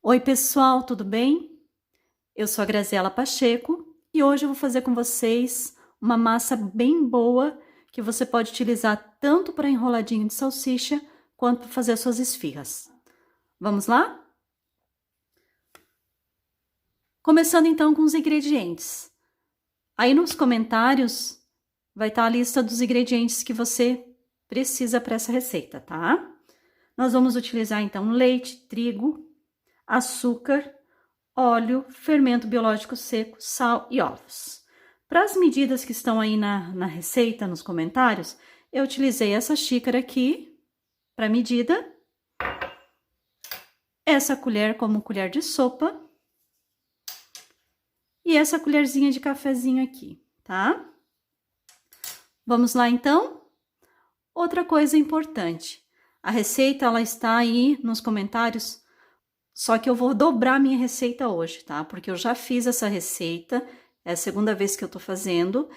Oi, pessoal, tudo bem? Eu sou a Graziela Pacheco e hoje eu vou fazer com vocês uma massa bem boa que você pode utilizar tanto para enroladinho de salsicha quanto para fazer as suas esfirras. Vamos lá? Começando então com os ingredientes. Aí nos comentários vai estar a lista dos ingredientes que você precisa para essa receita, tá? Nós vamos utilizar então leite, trigo, açúcar, óleo, fermento biológico seco, sal e ovos. Para as medidas que estão aí na receita, nos comentários, eu utilizei essa xícara aqui para medida, essa colher como colher de sopa e essa colherzinha de cafezinho aqui, tá? Vamos lá então? Outra coisa importante, a receita ela está aí nos comentários, só que eu vou dobrar minha receita hoje, tá? Porque eu já fiz essa receita, é a segunda vez que eu tô fazendo,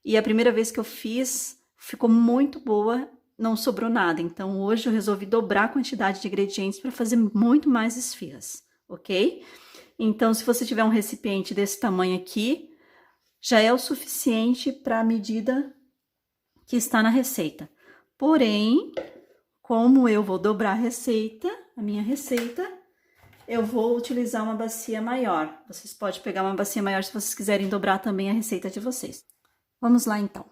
e a primeira vez que eu fiz ficou muito boa, não sobrou nada. Então hoje eu resolvi dobrar a quantidade de ingredientes para fazer muito mais esfirras, ok? Então, se você tiver um recipiente desse tamanho aqui, já é o suficiente para a medida que está na receita. Porém, como eu vou dobrar a minha receita, eu vou utilizar uma bacia maior. Vocês podem pegar uma bacia maior se vocês quiserem dobrar também a receita de vocês. Vamos lá, então.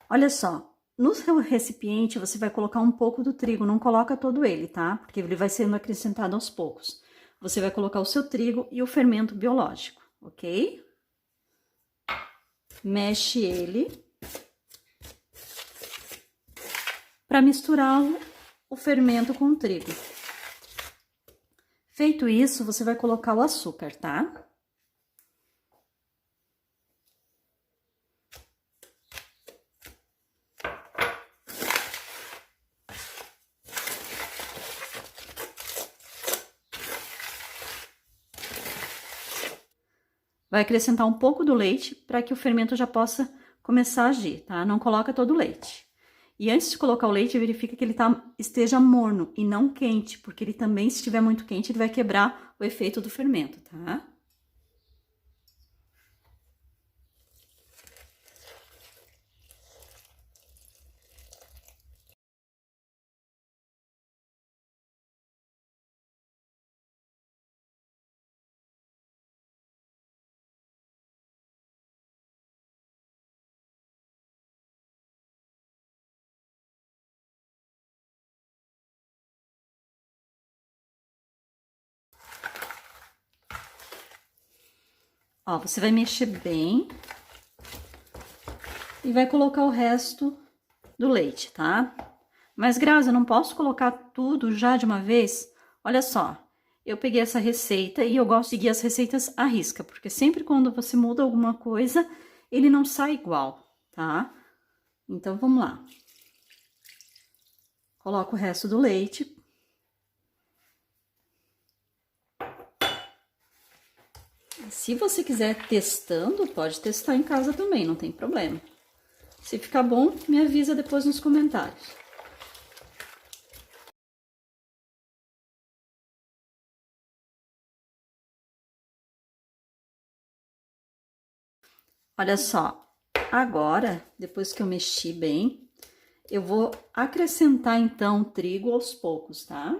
Olha só, no seu recipiente você vai colocar um pouco do trigo, não coloca todo ele, tá? Porque ele vai sendo acrescentado aos poucos. Você vai colocar o seu trigo e o fermento biológico, ok? Mexe ele para misturar o fermento com o trigo. Feito isso, você vai colocar o açúcar, tá? Vai acrescentar um pouco do leite para que o fermento já possa começar a agir, tá? Não coloca todo o leite. E antes de colocar o leite, verifica que ele esteja morno e não quente, porque ele também, se estiver muito quente, ele vai quebrar o efeito do fermento, tá? Ó, você vai mexer bem e vai colocar o resto do leite, tá? Mas, Grazi, eu não posso colocar tudo já de uma vez? Olha só, eu peguei essa receita e eu gosto de seguir as receitas à risca, porque sempre quando você muda alguma coisa, ele não sai igual, tá? Então, vamos lá. Coloco o resto do leite. Se você quiser testando, pode testar em casa também, não tem problema. Se ficar bom, me avisa depois nos comentários. Olha só, agora, depois que eu mexi bem, eu vou acrescentar então o trigo aos poucos, tá?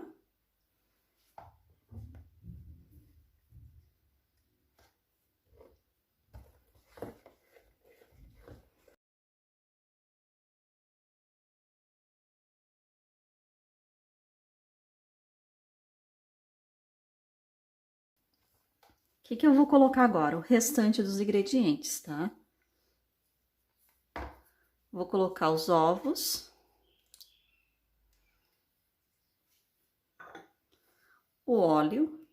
O que que eu vou colocar agora? O restante dos ingredientes, tá? Vou colocar os ovos, o óleo,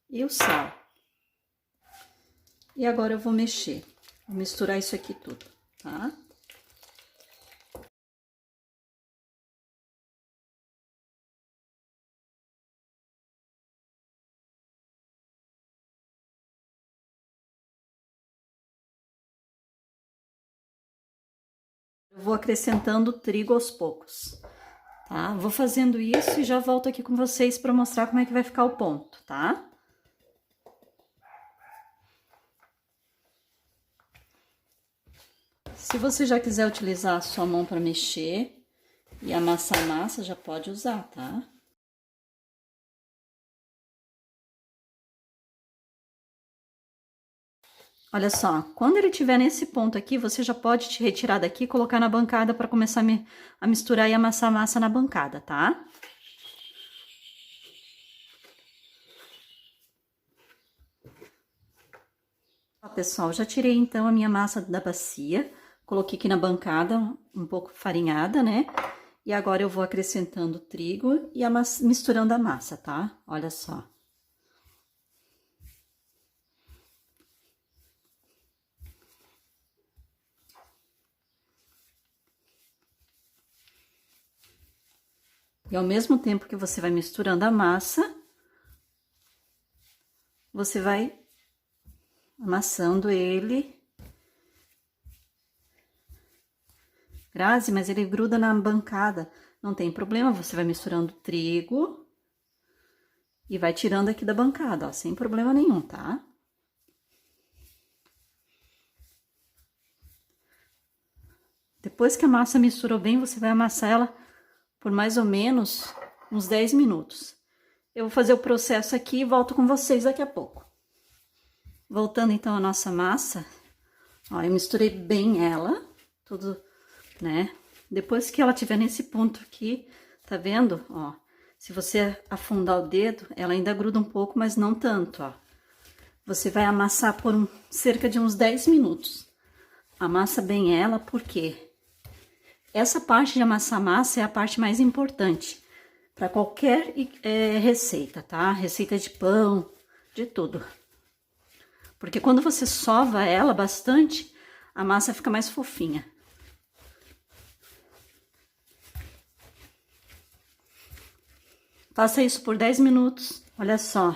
e o sal. E agora eu vou mexer, vou misturar isso aqui tudo, tá? Eu vou acrescentando o trigo aos poucos, tá? Vou fazendo isso e já volto aqui com vocês para mostrar como é que vai ficar o ponto, tá? Se você já quiser utilizar a sua mão para mexer e amassar a massa, já pode usar, tá? Olha só, quando ele estiver nesse ponto aqui, você já pode te retirar daqui e colocar na bancada para começar a misturar e amassar a massa na bancada, tá? Ó, pessoal, já tirei então a minha massa da bacia, coloquei aqui na bancada, um pouco farinhada, né? E agora eu vou acrescentando o trigo e misturando a massa, tá? Olha só. E ao mesmo tempo que você vai misturando a massa, você vai amassando ele. Grazi, mas ele gruda na bancada. Não tem problema, você vai misturando trigo e vai tirando aqui da bancada, ó, sem problema nenhum, tá? Depois que a massa misturou bem, você vai amassar ela por mais ou menos uns 10 minutos. Eu vou fazer o processo aqui e volto com vocês daqui a pouco. Voltando então à nossa massa, ó, eu misturei bem ela, tudo, né? Depois que ela tiver nesse ponto aqui, tá vendo? Ó, se você afundar o dedo, ela ainda gruda um pouco, mas não tanto, ó. Você vai amassar por cerca de uns 10 minutos. Amassa bem ela, porque essa parte de amassar massa é a parte mais importante para qualquer receita, tá? Receita de pão, de tudo. Porque quando você sova ela bastante, a massa fica mais fofinha. Faça isso por 10 minutos, olha só.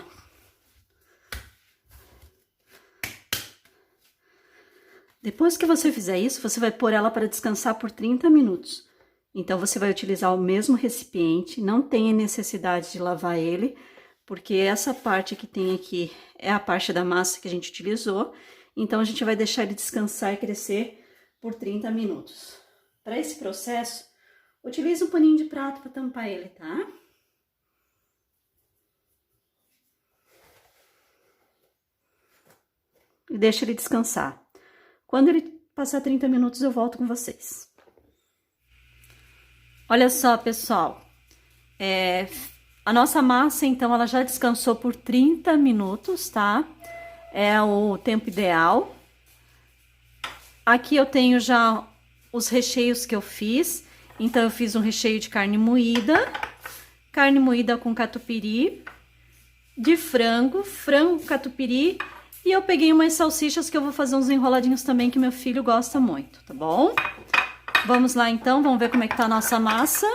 Depois que você fizer isso, você vai pôr ela para descansar por 30 minutos. Então, você vai utilizar o mesmo recipiente, não tem necessidade de lavar ele, porque essa parte que tem aqui é a parte da massa que a gente utilizou. Então, a gente vai deixar ele descansar e crescer por 30 minutos. Para esse processo, utilize um paninho de prato para tampar ele, tá? E deixa ele descansar. Quando ele passar 30 minutos, eu volto com vocês. Olha só, pessoal. A nossa massa, então, ela já descansou por 30 minutos, tá? É o tempo ideal. Aqui eu tenho já os recheios que eu fiz. Então, eu fiz um recheio de carne moída com catupiry, de frango catupiry. E eu peguei umas salsichas que eu vou fazer uns enroladinhos também, que meu filho gosta muito, tá bom? Vamos lá, então, vamos ver como é que tá a nossa massa.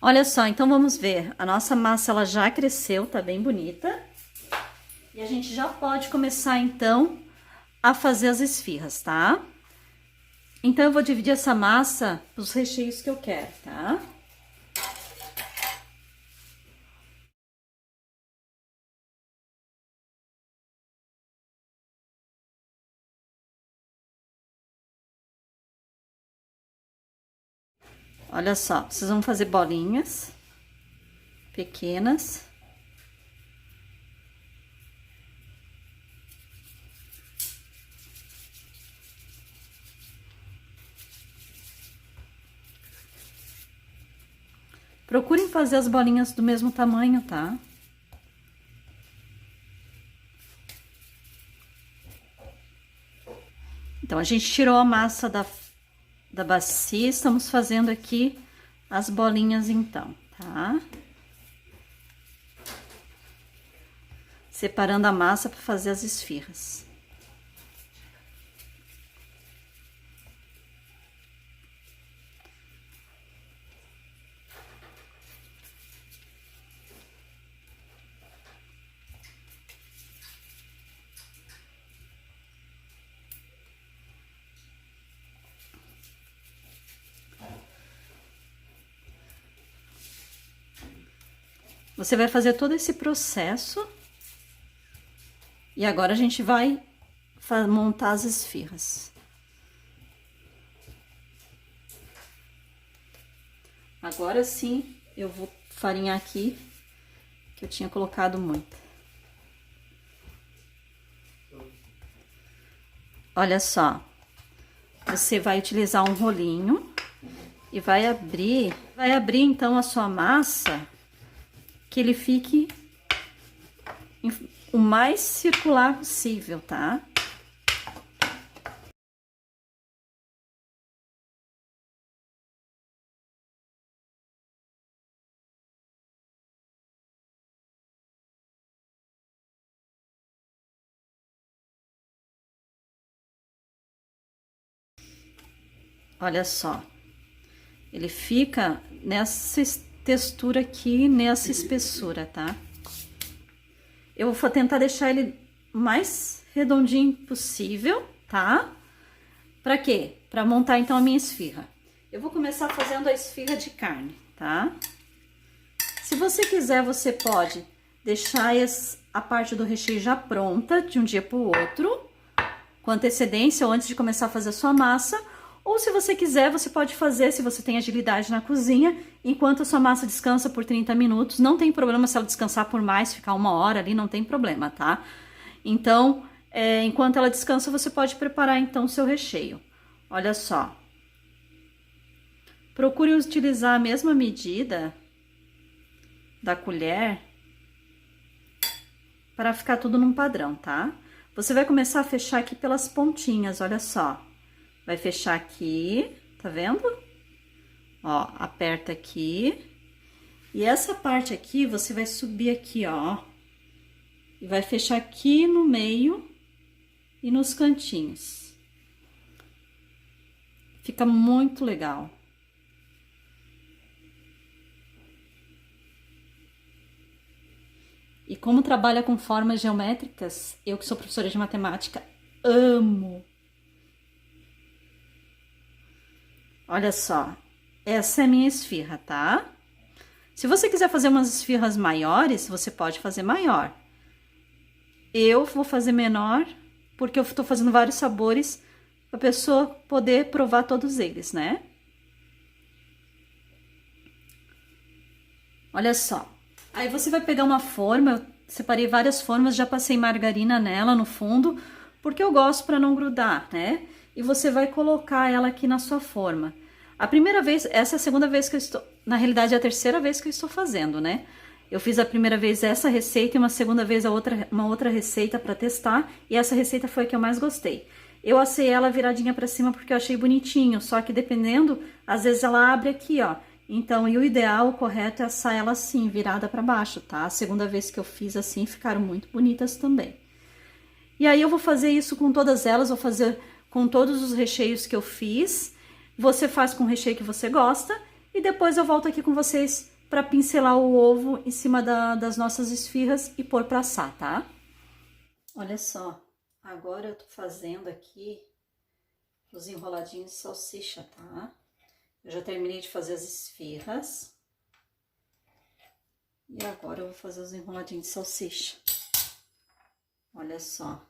Olha só, então vamos ver. A nossa massa, ela já cresceu, tá bem bonita. E a gente já pode começar, então, a fazer as esfirras, tá? Então, eu vou dividir essa massa nos recheios que eu quero, tá? Olha só, vocês vão fazer bolinhas pequenas. Procurem fazer as bolinhas do mesmo tamanho, tá? Então, a gente tirou a massa da bacia, estamos fazendo aqui as bolinhas, então, tá? Separando a massa para fazer as esfirras. Você vai fazer todo esse processo. E agora a gente vai montar as esfirras. Agora sim, eu vou farinhar aqui, que eu tinha colocado muito. Olha só, você vai utilizar um rolinho e vai abrir então a sua massa, que ele fique o mais circular possível, tá? Olha só, ele fica nessa textura aqui, nessa espessura, tá? Eu vou tentar deixar ele mais redondinho possível, tá? Pra quê? Pra montar então a minha esfirra. Eu vou começar fazendo a esfirra de carne, tá? Se você quiser, você pode deixar a parte do recheio já pronta de um dia pro outro, com antecedência ou antes de começar a fazer a sua massa. Ou se você quiser, você pode fazer, se você tem agilidade na cozinha, enquanto a sua massa descansa por 30 minutos. Não tem problema se ela descansar por mais, ficar 1 hora ali, não tem problema, tá? Então, enquanto ela descansa, você pode preparar então o seu recheio. Olha só. Procure utilizar a mesma medida da colher para ficar tudo num padrão, tá? Você vai começar a fechar aqui pelas pontinhas, olha só. Vai fechar aqui, tá vendo? Ó, aperta aqui. E essa parte aqui, você vai subir aqui, ó. E vai fechar aqui no meio e nos cantinhos. Fica muito legal. E como trabalha com formas geométricas, eu que sou professora de matemática, amo. Olha só, essa é a minha esfirra, tá? Se você quiser fazer umas esfirras maiores, você pode fazer maior. Eu vou fazer menor, porque eu tô fazendo vários sabores pra pessoa poder provar todos eles, né? Olha só. Aí você vai pegar uma forma, eu separei várias formas, já passei margarina nela no fundo, porque eu gosto para não grudar, né? E você vai colocar ela aqui na sua forma. A primeira vez, essa é a segunda vez que eu estou, na realidade é a terceira vez que eu estou fazendo, né? Eu fiz a primeira vez essa receita e uma segunda vez uma outra receita para testar, e essa receita foi a que eu mais gostei. Eu assei ela viradinha para cima porque eu achei bonitinho, só que dependendo, às vezes ela abre aqui, ó. Então, e o ideal, o correto é assar ela assim, virada para baixo, tá? A segunda vez que eu fiz assim, ficaram muito bonitas também. E aí eu vou fazer isso com todas elas, vou fazer com todos os recheios que eu fiz. Você faz com o recheio que você gosta e depois eu volto aqui com vocês para pincelar o ovo em cima das nossas esfirras e pôr para assar, tá? Olha só, agora eu tô fazendo aqui os enroladinhos de salsicha, tá? Eu já terminei de fazer as esfirras. E agora eu vou fazer os enroladinhos de salsicha. Olha só.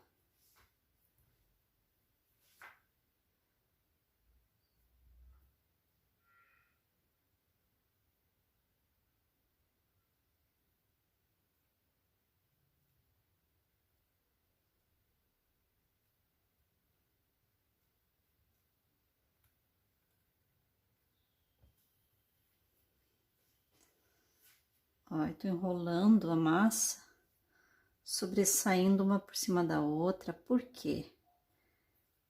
Ó, eu tô enrolando a massa, sobressaindo uma por cima da outra. Por quê?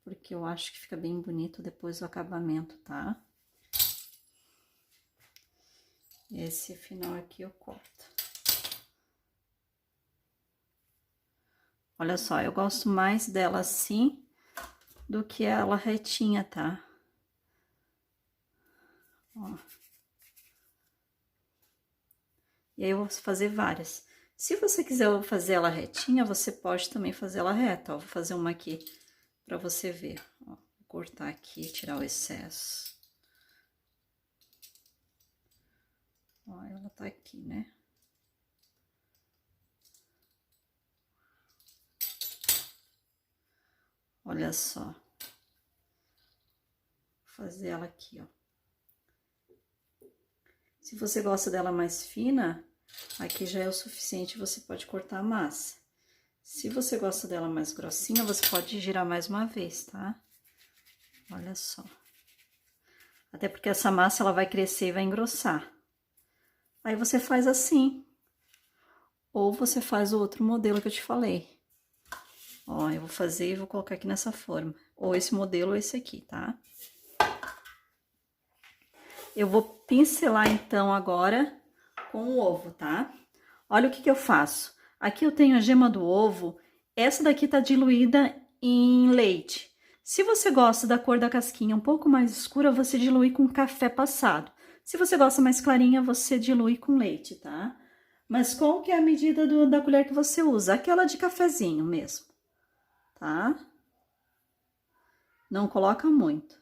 Porque eu acho que fica bem bonito depois o acabamento, tá? Esse final aqui eu corto. Olha só, eu gosto mais dela assim do que ela retinha, tá? Ó. E aí eu vou fazer várias. Se você quiser fazer ela retinha, você pode também fazer ela reta, ó. Vou fazer uma aqui pra você ver, ó. Vou cortar aqui, tirar o excesso. Ó, ela tá aqui, né? Olha só. Vou fazer ela aqui, ó. Se você gosta dela mais fina, aqui já é o suficiente, você pode cortar a massa. Se você gosta dela mais grossinha, você pode girar mais uma vez, tá? Olha só. Até porque essa massa, ela vai crescer e vai engrossar. Aí você faz assim. Ou você faz o outro modelo que eu te falei. Ó, eu vou fazer e vou colocar aqui nessa forma. Ou esse modelo ou esse aqui, tá? Eu vou pincelar, então, agora com o ovo, tá? Olha o que eu faço. Aqui eu tenho a gema do ovo. Essa daqui tá diluída em leite. Se você gosta da cor da casquinha um pouco mais escura, você dilui com café passado. Se você gosta mais clarinha, você dilui com leite, tá? Mas qual que é a medida da colher que você usa? Aquela de cafezinho mesmo, tá? Não coloca muito.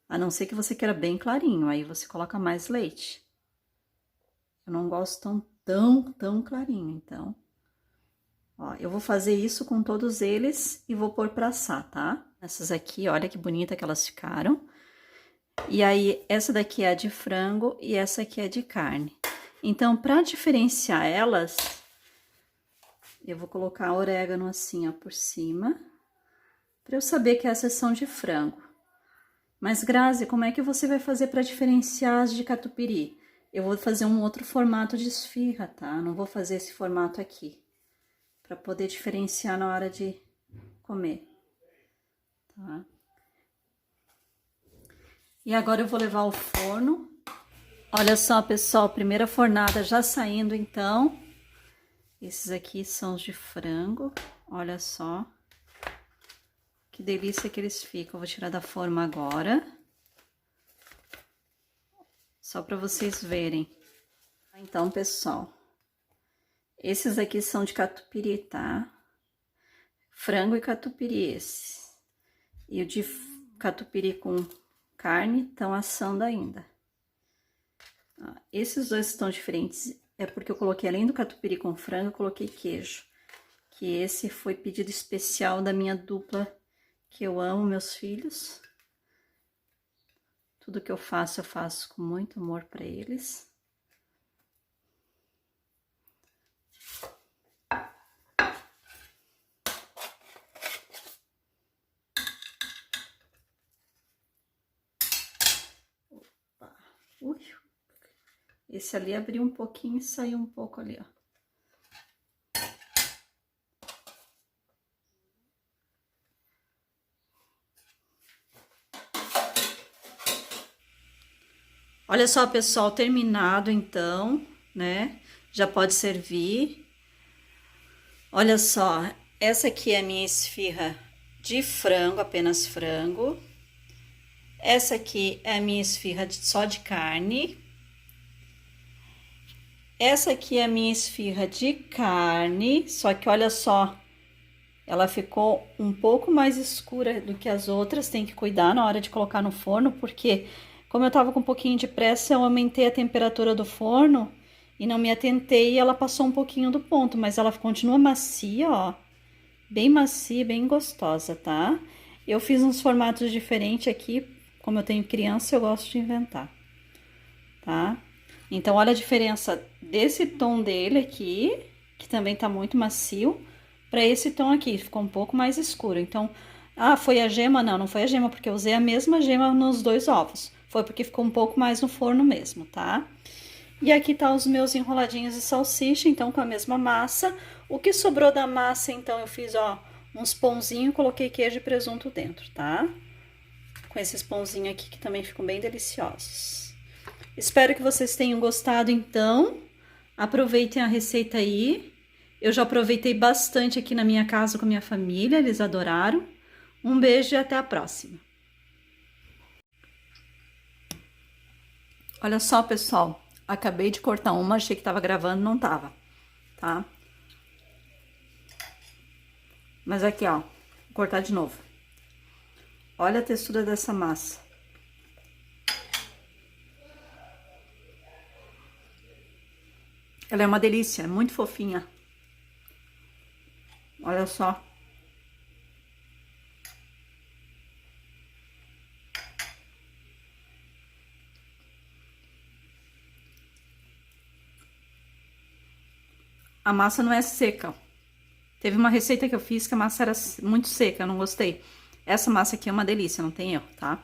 A não ser que você queira bem clarinho, aí você coloca mais leite. Eu não gosto tão clarinho, então. Ó, eu vou fazer isso com todos eles e vou pôr pra assar, tá? Essas aqui, olha que bonita que elas ficaram. E aí, essa daqui é a de frango e essa aqui é de carne. Então, pra diferenciar elas, eu vou colocar orégano assim, ó, por cima, pra eu saber que essas são de frango. Mas, Grazi, como é que você vai fazer pra diferenciar as de catupiry? Eu vou fazer um outro formato de esfirra, tá? Não vou fazer esse formato aqui, pra poder diferenciar na hora de comer, tá? E agora eu vou levar ao forno. Olha só, pessoal, primeira fornada já saindo, então. Esses aqui são os de frango, olha só. Que delícia que eles ficam. Eu vou tirar da forma agora. Só para vocês verem. Então, pessoal, esses aqui são de catupiry, tá? Frango e catupiry esse. E o de catupiry com carne estão assando ainda. Esses dois estão diferentes, é porque eu coloquei, além do catupiry com frango, eu coloquei queijo. Que esse foi pedido especial da minha dupla, que eu amo, meus filhos. Tudo que eu faço com muito amor para eles. Opa. Ui. Esse ali abriu um pouquinho e saiu um pouco ali, ó. Olha só, pessoal, terminado então, né? Já pode servir. Olha só, essa aqui é a minha esfirra de frango, apenas frango. Essa aqui é a minha esfirra só de carne. Essa aqui é a minha esfirra de carne, só que olha só, ela ficou um pouco mais escura do que as outras. Tem que cuidar na hora de colocar no forno, porque como eu tava com um pouquinho de pressa, eu aumentei a temperatura do forno e não me atentei e ela passou um pouquinho do ponto, mas ela continua macia, ó. Bem macia, bem gostosa, tá? Eu fiz uns formatos diferentes aqui, como eu tenho criança, eu gosto de inventar, tá? Então, olha a diferença desse tom dele aqui, que também tá muito macio, para esse tom aqui, ficou um pouco mais escuro. Então, foi a gema? Não, não foi a gema, porque eu usei a mesma gema nos dois ovos. Foi porque ficou um pouco mais no forno mesmo, tá? E aqui tá os meus enroladinhos de salsicha, então com a mesma massa. O que sobrou da massa, então, eu fiz, ó, uns pãozinhos, coloquei queijo e presunto dentro, tá? Com esses pãozinhos aqui que também ficam bem deliciosos. Espero que vocês tenham gostado, então. Aproveitem a receita aí. Eu já aproveitei bastante aqui na minha casa com a minha família, eles adoraram. Um beijo e até a próxima. Olha só, pessoal, acabei de cortar uma, achei que tava gravando, não tava, tá? Mas aqui, ó, vou cortar de novo. Olha a textura dessa massa. Ela é uma delícia, é muito fofinha. Olha só. A massa não é seca. Teve uma receita que eu fiz que a massa era muito seca, eu não gostei. Essa massa aqui é uma delícia, não tem erro, tá?